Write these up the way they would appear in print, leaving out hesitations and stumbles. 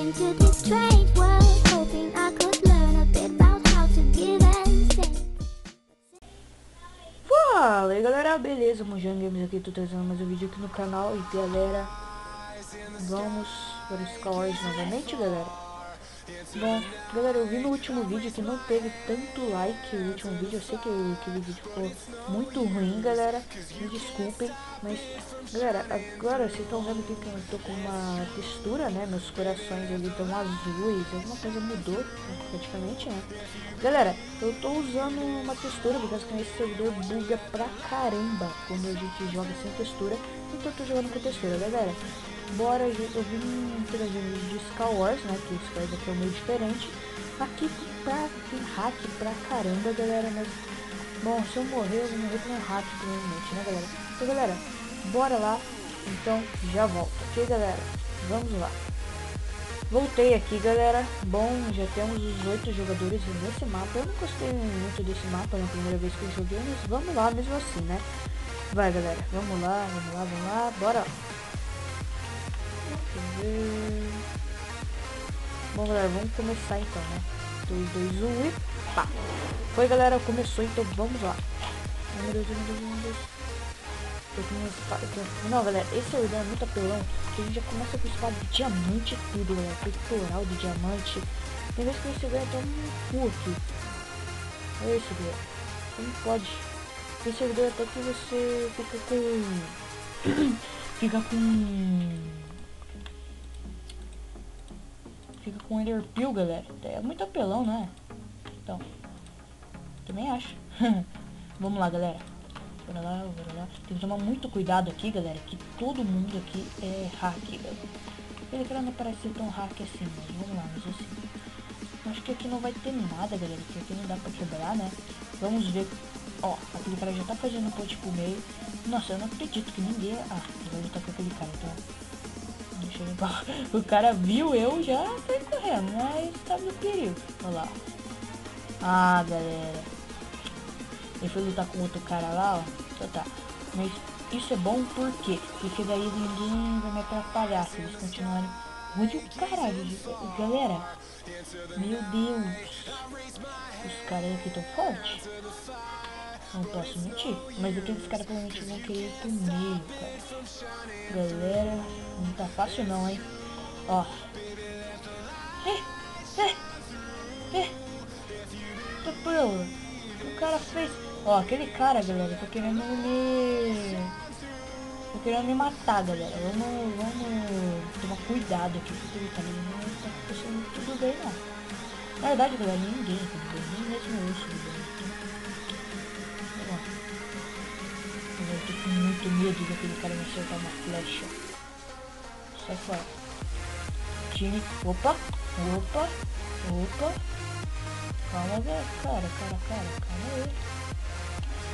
into this strange world, hoping I could learn a bit about how to give and take. Fala aí galera, beleza? Mojang Games aqui, tô trazendo mais um vídeo aqui no canal. E galera, vamos para o Skywars novamente, galera. Bom, galera, eu vi no último vídeo que não teve tanto like o último vídeo. Eu sei que aquele vídeo ficou muito ruim, galera, me desculpem. Mas, galera, agora vocês estão vendo aqui que eu tô com uma textura, né? Meus corações ali estão azuis, alguma coisa mudou praticamente, né? Galera, eu tô usando uma textura, porque esse servidor buga pra caramba quando a gente joga sem textura. Então eu tô jogando com textura, galera. Bora, eu vim trazendo de Skywars, né, que o Skywars aqui é meio diferente. Aqui tem hack pra caramba, galera, mas... Bom, se eu morrer, eu vou morrer com um hack, provavelmente, né, galera? Então, galera, bora lá, então já volto, ok, galera? Vamos lá. Voltei aqui, galera. Bom, já temos os 8 jogadores nesse mapa. Eu não gostei muito desse mapa na primeira vez que eu joguei, mas vamos lá mesmo assim, né? Vai, galera, vamos lá, bora. Deixa eu ver. Bom, galera, vamos começar então, né? 3, 2, 1 e pá! Foi, galera, começou, então vamos lá. Ai, meu Deus, meu Deus. Tô com minha espada. Não, galera, esse servidor é muito apelão, porque a gente já começa com espada de diamante e tudo, galera. Peitoral de diamante. Tem vezes que você ganha até um cu aqui. Olha isso, galera. Como pode? Esse servidor até que você fica com... fica com Enderpeel, galera. É muito apelão, né? Então, também acho. Vamos lá, galera. Bora lá. Tem que tomar muito cuidado aqui, galera, que todo mundo aqui é hack, galera. Ele quer não parece ser tão hack assim, mas vamos lá, mas assim. Acho que aqui não vai ter nada, galera, que aqui não dá pra quebrar, né? Vamos ver. Ó, aquele cara já tá fazendo ponte pro meio. Nossa, eu não acredito que ninguém... Ah, ele vai lutar com aquele cara, então... Deixa eu ver. O cara viu eu, já foi correndo, mas tava no perigo. Olha lá. Ah, galera. Ele foi lutar com outro cara lá, ó. Então tá. Mas isso é bom por quê? Porque daí ninguém vai me atrapalhar se eles continuarem... Olha o caralho, galera. Meu Deus. Os caras aqui tão fortes. Não posso mentir. Mas aqueles caras provavelmente vão querer ir pro meio, cara. Galera, não tá fácil não, hein. Ó. Tá pronto. O cara fez... Ó, aquele cara, galera, tá querendo me matar, galera. Vamos tomar cuidado aqui, porque ele não tá acontecendo tudo bem, não. Na verdade, galera, ninguém tudo bem, nem mesmo eu tudo bem. Eu tô com muito medo daquele cara me acertar uma flecha. Sai fora. Time. Opa. Calma, velho. Cara. Calma aí.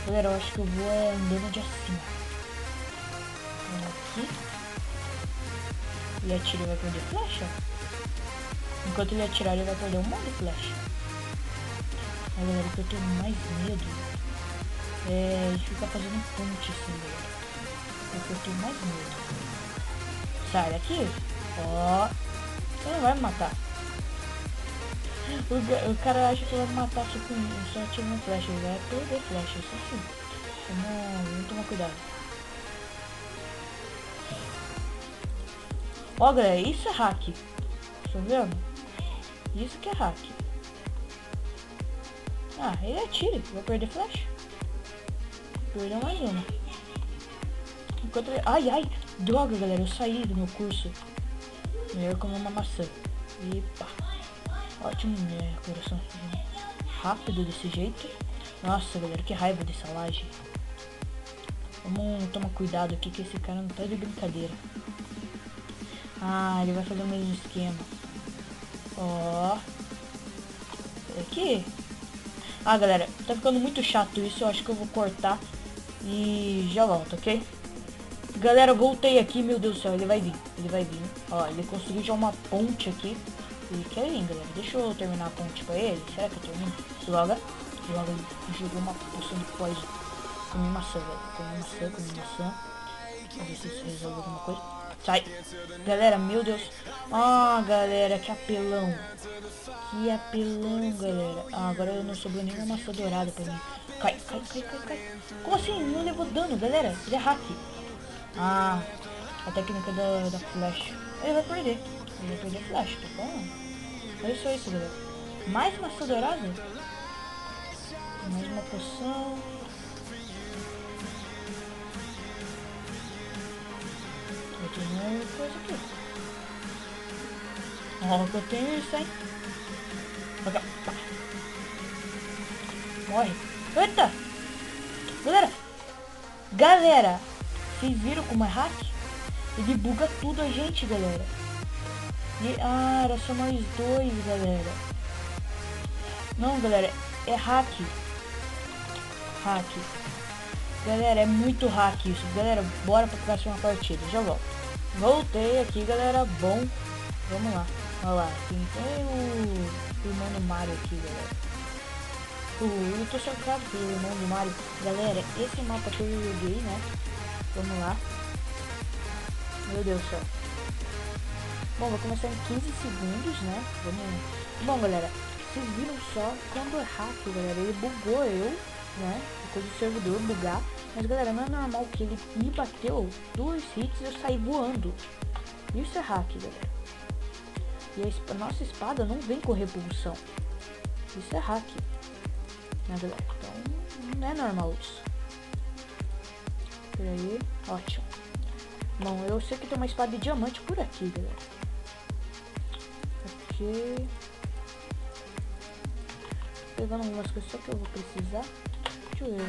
Galera, eu acho que eu vou andando de acima. Aqui. Ele atira e vai perder flecha. Enquanto ele atirar, ele vai perder um monte de flecha. Mas, galera, o que eu tenho mais medo é de ficar fazendo ponte assim, galera. É o que eu tenho mais medo. Sai daqui. Ó. Você não vai me matar. O cara acha que vai me matar só atirando flecha. Ele vai perder flecha, isso sim. Vamos tomar cuidado. Ó, galera, isso é hack. Tá vendo? Isso que é hack. Ah, ele atira. Vai perder flecha. Perdeu mais uma. Enquanto ele... Ai, droga, galera, eu saí do meu curso. Melhor comer uma maçã. Epa. Ótimo, né, coração. Rápido desse jeito. Nossa, galera, que raiva dessa laje. Vamos tomar cuidado aqui, que esse cara não tá de brincadeira. Ah, ele vai fazer o mesmo esquema. Ó. Aqui. Ah, galera, tá ficando muito chato isso. Eu acho que eu vou cortar e já volto, ok? Galera, eu voltei aqui. Meu Deus do céu, ele vai vir. Ó, ele construiu já uma ponte aqui. Ele quer vir, galera. Deixa eu terminar a ponte pra ele. Será que eu termino? Logo ele jogou uma poção de poison. Comi maçã, velho. Comi maçã. Vamos ver se isso resolve alguma coisa. Sai. Galera, meu Deus. Ah, galera, que apelão. Que apelão, galera. Ah, agora não sobrou nenhuma maçã dourada pra mim. Cai, cai, cai, cai, cai. Como assim? Não levou dano, galera. Ele é hack. Ah, a técnica da flash. Ele vai perder. Ele vai perder a flash, tá bom? Olha só isso, galera. Mais maçã dourada. Mais uma poção. Eu tenho coisa aqui. Ó, que eu tenho isso, hein? Aqui, ó. Tá. Morre. Eita! Galera! Vocês viram como é hack? Ele buga tudo a gente, galera. Ah, era só nós dois, galera. Não, galera. É hack. Hack. Galera, é muito hack isso. Galera, bora pra próxima partida. Já volto. Voltei aqui, galera. Bom. Vamos lá. Olha lá. Tem o irmão do Mario aqui, galera. Eu tô cercado pelo irmão do Mario. Galera, esse mapa que eu joguei, né? Vamos lá. Meu Deus do céu. Bom, vou começar em 15 segundos, né? Vamos. Bom, galera, vocês viram só quando é hack, galera, ele bugou eu, né? Depois do servidor bugar. Mas, galera, não é normal que ele me bateu 2 hits e eu saí voando. Isso é hack, galera. E a nossa espada não vem com repulsão. Isso é hack. Né, galera? Então, não é normal isso. Peraí, ótimo. Bom, eu sei que tem uma espada de diamante por aqui, galera. Ok. Pegando algumas coisas só que eu vou precisar. Deixa eu ver.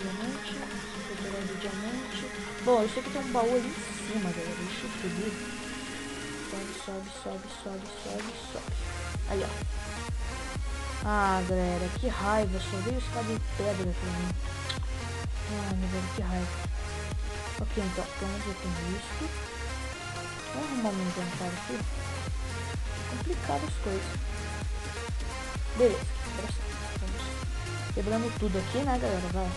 Diamante. Vou pegar de diamante. Bom, eu sei que tem um baú ali em cima, galera. Deixa eu subir. Sobe. Aí, ó. Ah, galera, que raiva. Só veio espada de pedra pra mim. Ah, meu Deus, que raiva. Ok, então, pelo menos eu tenho isso. Vamos arrumar um inventário aqui. Complicado as coisas. Beleza, vamos quebrando tudo aqui, né, galera? Vai.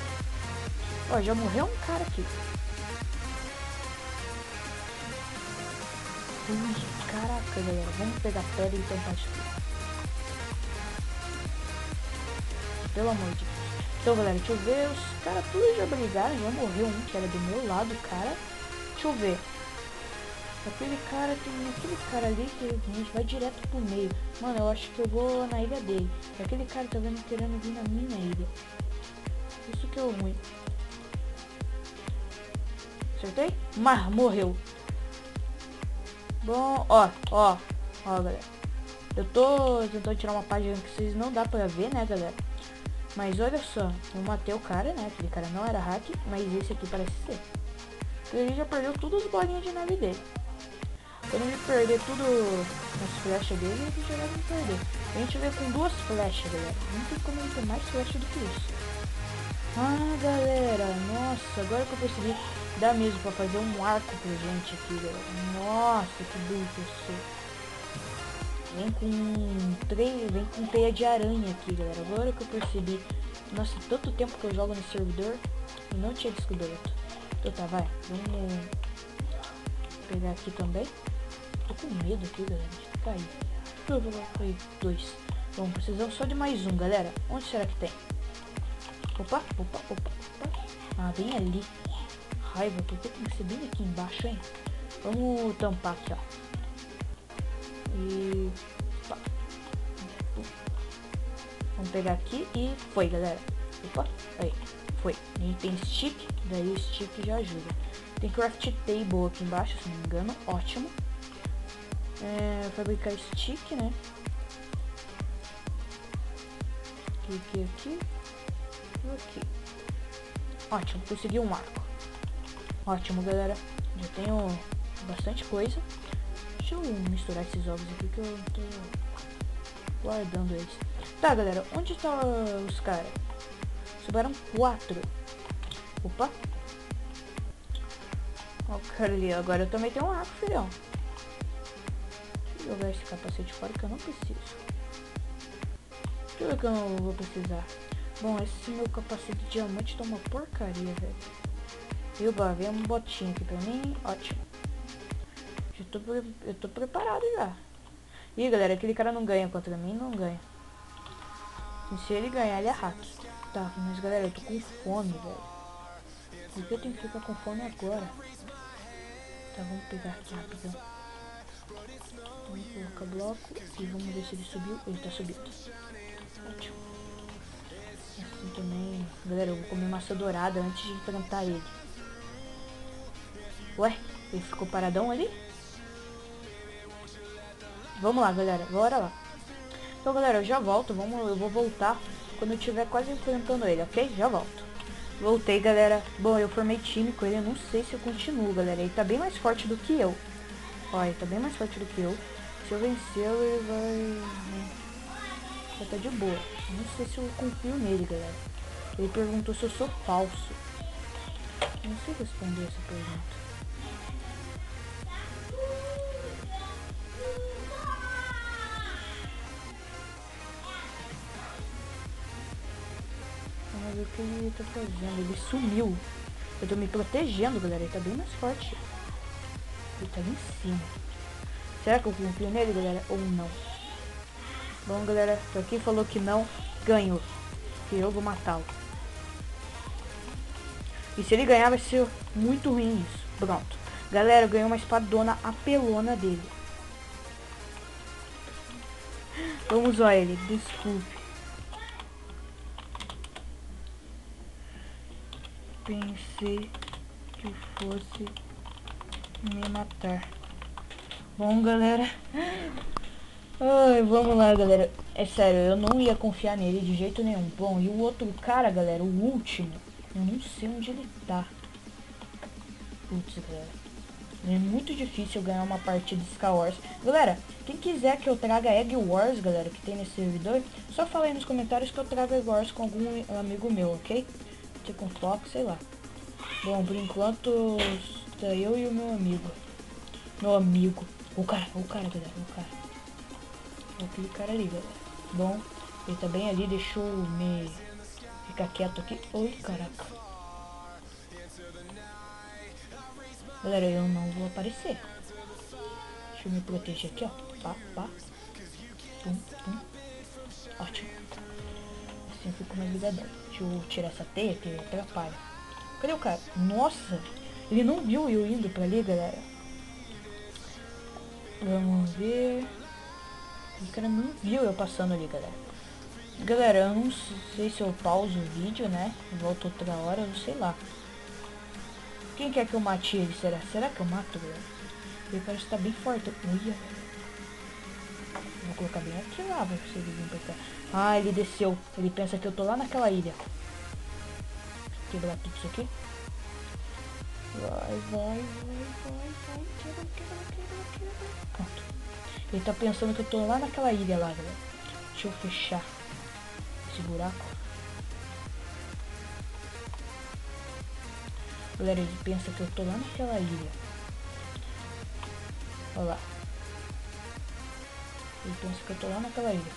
Ó, já morreu um cara aqui. Ui, caraca, galera. Vamos pegar pedra e tampar isso aqui. Pelo amor de Deus. Então, galera, deixa eu ver. Os caras tudo já brigaram. Já morreu um que era do meu lado, cara. Deixa eu ver. Aquele cara, tem aquele cara ali que a gente vai direto pro meio. Mano, eu acho que eu vou na ilha dele. Aquele cara tá vendo querendo vir na minha ilha. Isso que é o ruim. Acertei? Mas morreu. Bom, ó, galera. Eu tô tentando tirar uma página que vocês não dá pra ver, né, galera? Mas olha só, eu matei o cara, né? Aquele cara não era hack, mas esse aqui parece ser. Ele já perdeu todas as bolinhas de nave dele. Quando ele perder tudo nas flechas dele, ele já vai perder. A gente veio com 2 flechas, galera. Não tem como ele ter mais flecha do que isso. Ah, galera, nossa, agora que eu percebi, dá mesmo pra fazer um arco pra gente aqui, galera. Nossa, que burro que eu sou. Vem com teia de aranha aqui, galera. Agora que eu percebi. Nossa, tanto tempo que eu jogo no servidor e não tinha descoberto. Então tá, vai. Vamos pegar aqui também. Tô com medo aqui, galera, de cair. Foi 2. Bom, precisamos só de mais um, galera. Onde será que tem? Opa. Ah, bem ali. Raiva, porque tem que ser bem aqui embaixo, hein? Vamos tampar aqui, ó. E... Opa. Vamos pegar aqui e foi, galera. Opa, aí, foi. A gente tem stick, daí o stick já ajuda. Tem craft table aqui embaixo, se não me engano. Ótimo. Fabricar stick, né? Aqui. Ótimo, consegui um arco. Ótimo, galera. Já tenho bastante coisa. Deixa eu misturar esses ovos aqui que eu tô guardando eles. Tá, galera, onde estão os caras? Sobraram 4. Opa. Ó, o cara ali. Agora eu também tenho um arco, filhão. Deixa eu jogar esse capacete fora que eu não preciso. Deixa eu ver que eu não vou precisar. Bom, esse meu capacete de diamante tá uma porcaria, velho. Vem uma botinha aqui pra mim. Ótimo. Eu tô preparado já. Ih, galera, aquele cara não ganha contra mim, não ganha. E se ele ganhar, ele é hack. Tá, mas galera, eu tô com fome, velho. Por que eu tenho que ficar com fome agora? Tá, vamos pegar aqui rapidão. Vamos colocar bloco e vamos ver se ele subiu. Ele tá subindo. Ótimo. Assim também. Galera, eu vou comer massa dourada antes de enfrentar ele. Ué, ele ficou paradão ali? Vamos lá, galera, bora lá. Então, galera, eu já volto. Eu vou voltar quando eu estiver quase enfrentando ele, ok? Já volto. Voltei, galera. Bom, eu formei time com ele. Eu não sei se eu continuo, galera. Ele tá bem mais forte do que eu. Ó, ele tá bem mais forte do que eu. Se eu vencê-lo, ele vai tá de boa. Eu não sei se eu confio nele, galera. Ele perguntou se eu sou falso. Eu não sei responder essa pergunta. Vamos ver o que ele tá fazendo. Ele sumiu. Eu tô me protegendo, galera. Ele tá bem mais forte. Ele tá ali em cima. Será que eu confio nele, galera? Ou não? Bom, galera, pra quem falou que não, ganhou. E eu vou matá-lo. E se ele ganhar, vai ser muito ruim isso. Pronto. Galera, ganhou uma espadona apelona dele. Vamos zoar ele. Desculpe. Pensei que fosse me matar. Bom, galera. Ai, vamos lá, galera. É sério, eu não ia confiar nele de jeito nenhum. Bom, e o outro cara, galera, o último, eu não sei onde ele tá. Putz, galera. É muito difícil ganhar uma partida de Sky Wars. Galera, quem quiser que eu traga Egg Wars, galera, que tem nesse servidor, só fala aí nos comentários que eu trago Egg Wars com algum amigo meu, ok? Com Fox, sei lá. Bom, por enquanto tá eu e o meu amigo. O cara, galera, o cara. É aquele cara ali, galera. Bom, ele tá bem ali, deixa eu me ficar quieto aqui. Oi, caraca. Galera, eu não vou aparecer. Deixa eu me proteger aqui, ó. Pá, pá. Pum, pum. Ótimo. Assim eu fico mais ligadão. Deixa eu tirar essa teia que atrapalha. Cadê o cara? Nossa! Ele não viu eu indo pra ali, galera. Vamos ver. O cara não viu eu passando ali, galera. Galera, eu não sei se eu pauso o vídeo, né? Volto outra hora, eu sei lá. Quem quer que eu mate ele, será? Será que eu mato, galera? Ele parece que tá bem forte. Uia. Vou colocar bem aqui lá, pra vocês virem pra cá. Ah, ele desceu. Ele pensa que eu tô lá naquela ilha. Quebrar tudo isso aqui. Vai. Quebra. Pronto. Ele tá pensando que eu tô lá naquela ilha lá, galera. Deixa eu fechar esse buraco. Galera, ele pensa que eu tô lá naquela ilha. Olha lá. Ele pensa que eu tô lá naquela ilha.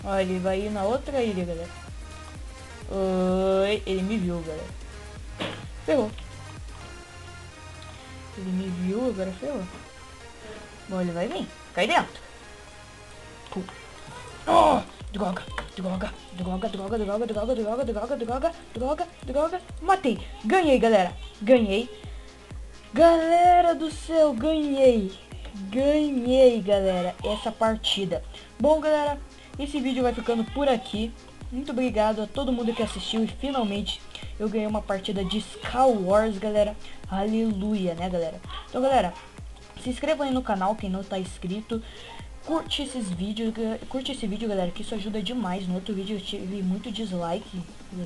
Olha, ele vai ir na outra ilha, galera. Oi, ele me viu, galera. Ferrou. Ele me viu, agora ferrou. Bom, ele vai vir. Cai dentro. Oh, droga. Matei. Ganhei, galera. Galera do céu, ganhei, galera, essa partida. Bom, galera, esse vídeo vai ficando por aqui. Muito obrigado a todo mundo que assistiu e finalmente eu ganhei uma partida de Sky Wars, galera. Aleluia, né, galera? Então, galera, se inscreva aí no canal quem não tá inscrito. Curte esse vídeo, galera, que isso ajuda demais. No outro vídeo eu tive muito dislike.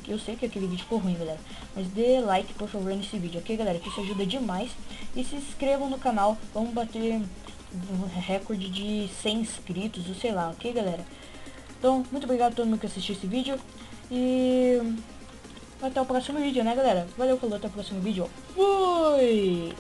Eu sei que aquele vídeo ficou ruim, galera, mas dê like, por favor, nesse vídeo, ok, galera? Que isso ajuda demais. E se inscrevam no canal. Vamos bater um recorde de 100 inscritos, ou sei lá, ok, galera? Então, muito obrigado a todo mundo que assistiu esse vídeo. E até o próximo vídeo, né, galera? Valeu, falou, até o próximo vídeo. Fui!